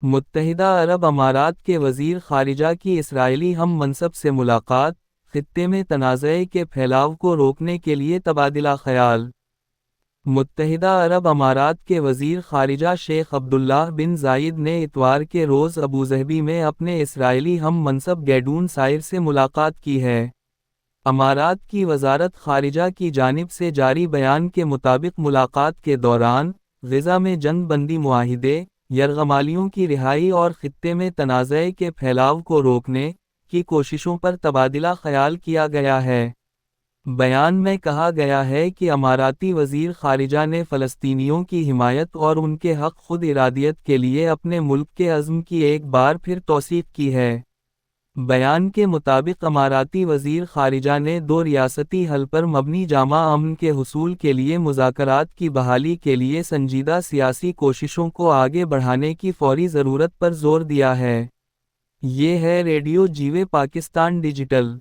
متحدہ عرب امارات کے وزیر خارجہ کی اسرائیلی ہم منصب سے ملاقات، خطے میں تنازع کے پھیلاؤ کو روکنے کے لیے تبادلہ خیال۔ متحدہ عرب امارات کے وزیر خارجہ شیخ عبداللہ بن زائد نے اتوار کے روز ابوظہبی میں اپنے اسرائیلی ہم منصب گیڈون سائر سے ملاقات کی ہے۔ امارات کی وزارت خارجہ کی جانب سے جاری بیان کے مطابق ملاقات کے دوران، غزہ میں جنگ بندی معاہدے، یرغمالیوں کی رہائی اور خطے میں تنازع کے پھیلاؤ کو روکنے کی کوششوں پر تبادلہ خیال کیا گیا ہے۔ بیان میں کہا گیا ہے کہ اماراتی وزیر خارجہ نے فلسطینیوں کی حمایت اور ان کے حق خود ارادیت کے لیے اپنے ملک کے عزم کی ایک بار پھر توثیق کی ہے۔ بیان کے مطابق اماراتی وزیر خارجہ نے دو ریاستی حل پر مبنی جامع امن کے حصول کے لیے مذاکرات کی بحالی کے لیے سنجیدہ سیاسی کوششوں کو آگے بڑھانے کی فوری ضرورت پر زور دیا ہے۔ یہ ہے ریڈیو جیوے پاکستان ڈیجیٹل۔